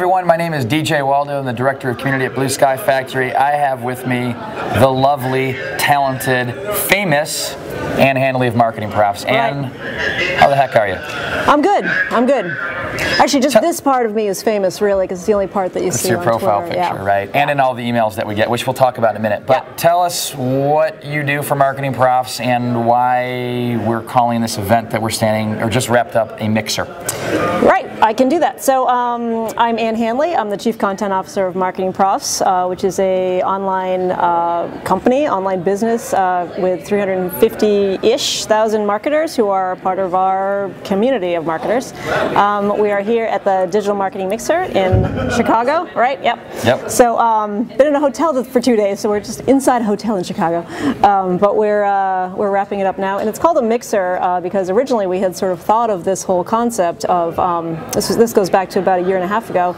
everyone, my name is DJ Waldow. I'm the Director of Community at Blue Sky Factory. I have with me the lovely, talented, famous Ann Handley of Marketing Profs. Ann, how the heck are you? I'm good. I'm good. Actually, just this part of me is famous, really, because it's the only part that you see on Twitter. It's your profile picture, right? And in all the emails that we get, which we'll talk about in a minute. But tell us what you do for Marketing Profs and why we're calling this event that we're standing, or just wrapped up, a mixer. Right, I can do that. So I'm Ann Handley. I'm the Chief Content Officer of Marketing Profs, which is a online company, online business with 350-ish thousand marketers who are part of our community of marketers. We are here at the Digital Marketing Mixer in Chicago, right? Yep. So been in a hotel for 2 days, so we're just inside a hotel in Chicago. But we're wrapping it up now, and it's called a mixer because originally we had sort of thought of this whole concept of this goes back to about a year and a half ago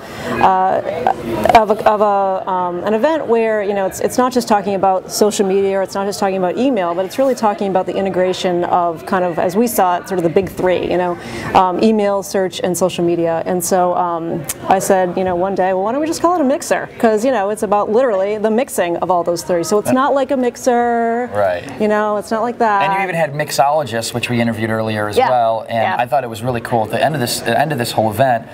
of an event where it's not just talking about social media, or it's not just talking about email, but it's really talking about the integration of kind of, as we saw it, sort of the big three, email, search, and social media. And so I said, one day, well, why don't we just call it a mixer? Because it's about literally the mixing of all those three. So it's not like a mixer, right? It's not like that. And you even had mixologists, which we interviewed earlier as well. And I thought it was really cool at the end of this whole event.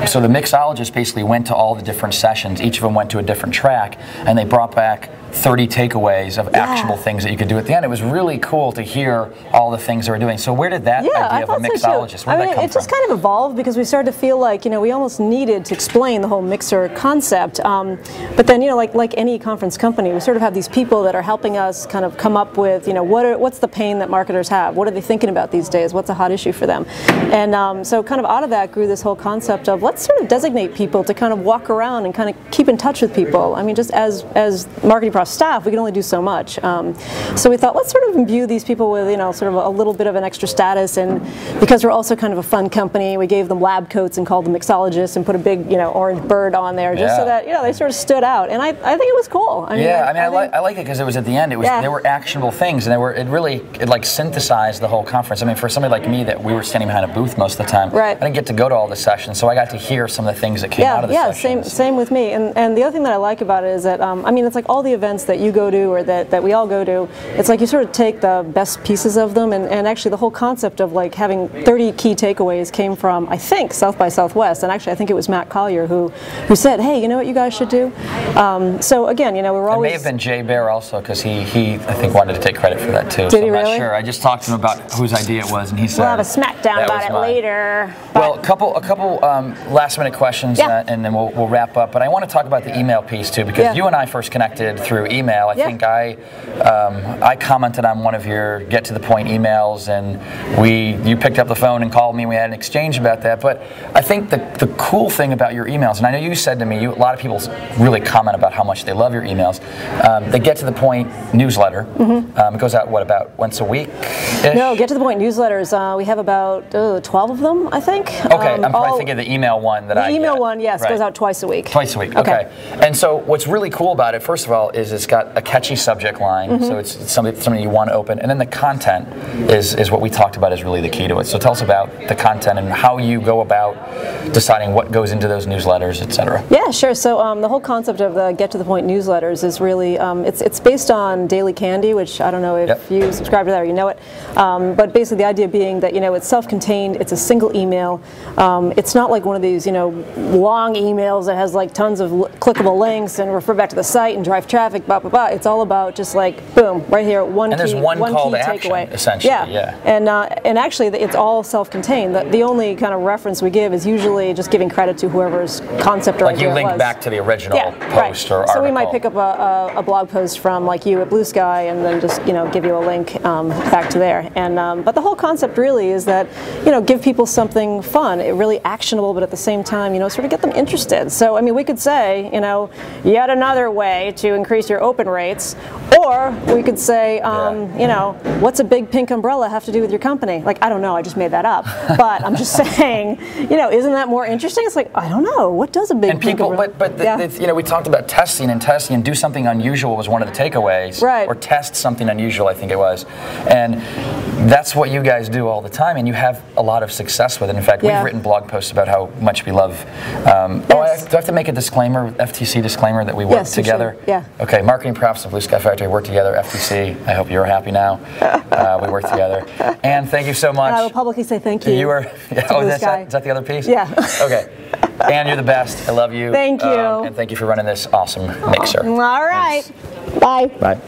So the mixologists basically went to all the different sessions. Each of them went to a different track, and they brought back 30 takeaways of actionable things that you could do at the end. It was really cool to hear all the things they were doing. So where did that idea of a mixologist, where did that come from? It just kind of evolved because we started to feel like, we almost needed to explain the whole mixer concept. But then, like any conference company, we sort of have these people that are helping us kind of come up with, what's the pain that marketers have? What are they thinking about these days? What's a hot issue for them? And so kind of out of that grew this whole concept of let's sort of designate people to kind of walk around and kind of keep in touch with people. I mean, just as Marketing Profs staff, we can only do so much. So we thought, let's sort of imbue these people with, sort of a little bit of an extra status. And because we're also kind of a fun company, we gave them lab coats and called them mixologists and put a big, orange bird on there just so that, they sort of stood out. And I think it was cool. I like it because it was at the end. It was there were actionable things, and it like synthesized the whole conference. I mean, for somebody like me, that we were standing behind a booth most of the time, I didn't get to go to all the sessions, so I got to hear some of the things that came out of the sessions. Same with me. And the other thing that I like about it is that it's like all the events that you go to or that we all go to, it's like you sort of take the best pieces of them, and actually the whole concept of like having 30 key takeaways came from, I think, South by Southwest, and actually I think it was Matt Collier who said, hey, you know what you guys should do? So again, we were always... It may have been Jay Bear also, because he I think wanted to take credit for that too. Did he really? I'm not sure. I just talked to him about whose idea it was, and he said... We'll have a smackdown about it later. Well, a couple last minute questions, and then we'll wrap up. But I want to talk about the email piece too, because you and I first connected through email. I think I commented on one of your get to the point emails, and you picked up the phone and called me, and we had an exchange about that. But I think the cool thing about your emails, and I know you said to me, a lot of people really comment about how much they love your emails. The get to the point newsletter, it goes out, what, about once a week? No, get to the point newsletters, we have about 12 of them, I think. Okay, I'm probably thinking of the email one that I get. The email one, yes, goes out twice a week. Twice a week, okay. And so what's really cool about it, first of all, is it's got a catchy subject line, so it's something you want to open, and then the content is what we talked about is really the key to it. So tell us about the content and how you go about deciding what goes into those newsletters, etc. Yeah, sure. So the whole concept of the Get to the Point newsletters is really, it's based on Daily Candy, which I don't know if you subscribe to that or you know it, but basically the idea being that, it's self-contained, it's a single email, it's not like one of these, long emails that has like tons of clickable links and refer back to the site and drive traffic, blah, blah, blah. It's all about just like, boom, right here, one there's one call to action, essentially. And actually it's all self-contained. The only kind of reference we give is usually just giving credit to whoever's concept or idea you link back to the original post or article. So we might pick up a blog post from like you at Blue Sky and then just give you a link back to there. And but the whole concept really is that give people something fun, really actionable, but at the same time sort of get them interested. So I mean we could say yet another way to increase your open rates, or we could say what's a big pink umbrella have to do with your company? Like I don't know, I just made that up, but I'm just saying isn't that more interesting? It's like I don't know, what does a big pink umbrella? But we talked about testing and do something unusual was one of the takeaways, or test something unusual, I think it was, and that's what you guys do all the time, and you have a lot of success with it. In fact, we've written blog posts about how much we love. I have to make a disclaimer, FTC disclaimer, that we work together? Sure. Yeah. Okay, marketing props of Blue Sky Factory, work together. FTC, I hope you're happy now. We work together. And thank you so much. And I will publicly say thank you. You were, is that the other piece? Yeah. Okay. And you're the best. I love you. Thank you. And thank you for running this awesome mixer. All right. Thanks. Bye. Bye.